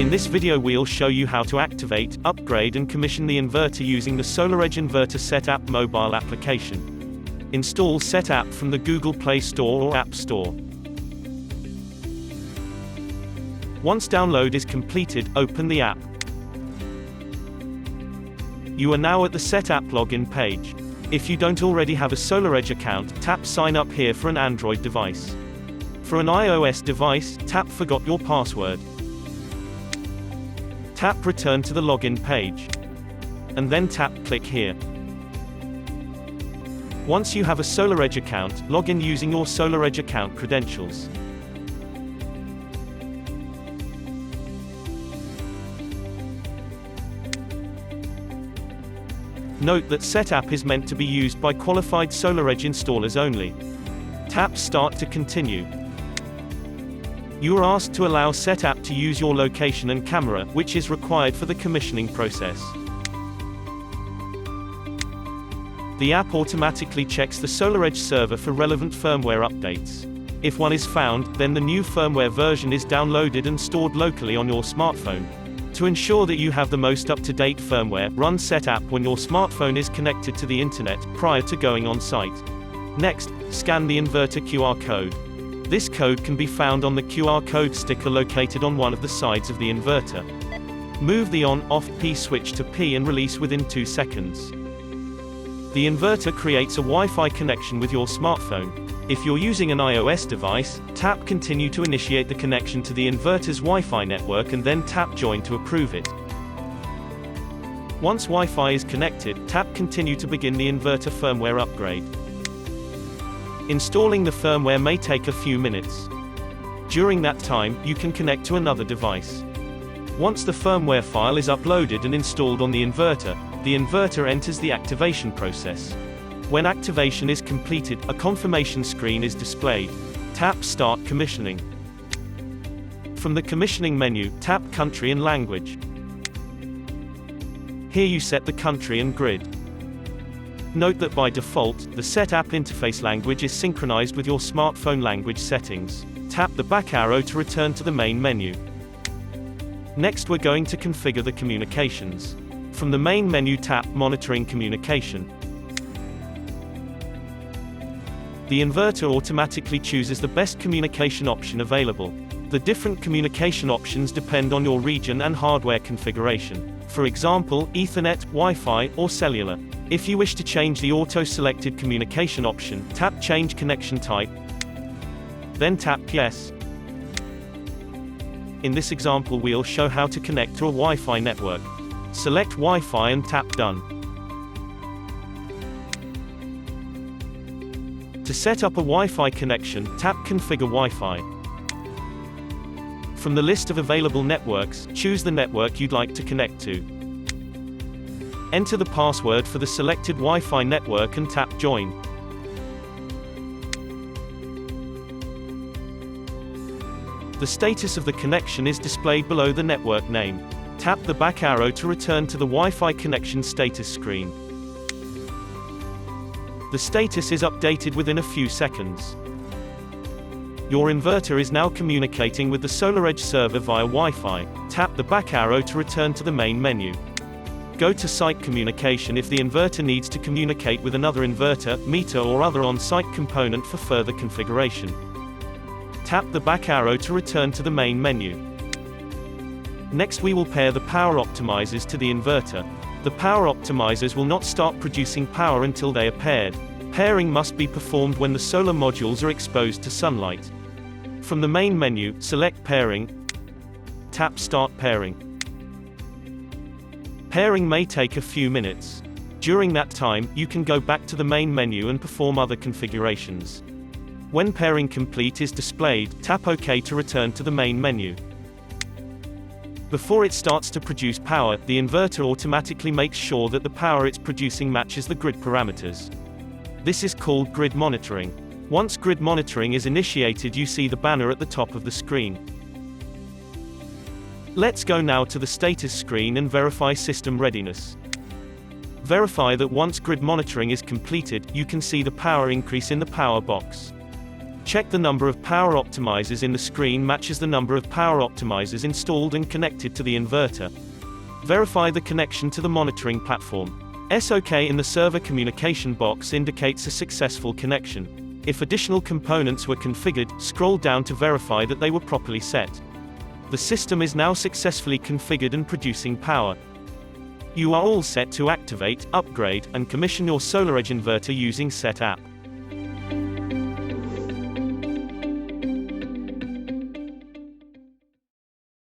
In this video we'll show you how to activate, upgrade and commission the inverter using the SolarEdge Inverter SetApp mobile application. Install SetApp from the Google Play Store or App Store. Once download is completed, open the app. You are now at the SetApp login page. If you don't already have a SolarEdge account, tap Sign Up here for an Android device. For an iOS device, tap Forgot Your Password. Tap Return to the login page. And then tap Click here. Once you have a SolarEdge account, log in using your SolarEdge account credentials. Note that SetApp is meant to be used by qualified SolarEdge installers only. Tap Start to continue. You are asked to allow SetApp to use your location and camera, which is required for the commissioning process. The app automatically checks the SolarEdge server for relevant firmware updates. If one is found, then the new firmware version is downloaded and stored locally on your smartphone. To ensure that you have the most up-to-date firmware, run SetApp when your smartphone is connected to the internet, prior to going on site. Next, scan the inverter QR code. This code can be found on the QR code sticker located on one of the sides of the inverter. Move the on/off P switch to P and release within 2 seconds. The inverter creates a Wi-Fi connection with your smartphone. If you're using an iOS device, tap Continue to initiate the connection to the inverter's Wi-Fi network and then tap Join to approve it. Once Wi-Fi is connected, tap Continue to begin the inverter firmware upgrade. Installing the firmware may take a few minutes. During that time, you can connect to another device. Once the firmware file is uploaded and installed on the inverter enters the activation process. When activation is completed, a confirmation screen is displayed. Tap Start Commissioning. From the commissioning menu, tap Country and Language. Here you set the country and grid. Note that by default, the SetApp interface language is synchronized with your smartphone language settings. Tap the back arrow to return to the main menu. Next we're going to configure the communications. From the main menu tap Monitoring Communication. The inverter automatically chooses the best communication option available. The different communication options depend on your region and hardware configuration. For example, Ethernet, Wi-Fi, or cellular. If you wish to change the auto-selected communication option, tap Change Connection Type. Then tap Yes. In this example we'll show how to connect to a Wi-Fi network. Select Wi-Fi and tap Done. To set up a Wi-Fi connection, tap Configure Wi-Fi. From the list of available networks, choose the network you'd like to connect to. Enter the password for the selected Wi-Fi network and tap Join. The status of the connection is displayed below the network name. Tap the back arrow to return to the Wi-Fi connection status screen. The status is updated within a few seconds. Your inverter is now communicating with the SolarEdge server via Wi-Fi. Tap the back arrow to return to the main menu. Go to Site Communication if the inverter needs to communicate with another inverter, meter or other on-site component for further configuration. Tap the back arrow to return to the main menu. Next we will pair the power optimizers to the inverter. The power optimizers will not start producing power until they are paired. Pairing must be performed when the solar modules are exposed to sunlight. From the main menu, select Pairing. Tap Start Pairing. Pairing may take a few minutes. During that time, you can go back to the main menu and perform other configurations. When pairing complete is displayed, tap OK to return to the main menu. Before it starts to produce power, the inverter automatically makes sure that the power it's producing matches the grid parameters. This is called grid monitoring. Once grid monitoring is initiated, you see the banner at the top of the screen. Let's go now to the status screen and verify system readiness. Verify that once grid monitoring is completed, you can see the power increase in the power box. Check the number of power optimizers in the screen matches the number of power optimizers installed and connected to the inverter. Verify the connection to the monitoring platform. OK in the server communication box indicates a successful connection. If additional components were configured, scroll down to verify that they were properly set. The system is now successfully configured and producing power. You are all set to activate, upgrade, and commission your SolarEdge inverter using SetApp.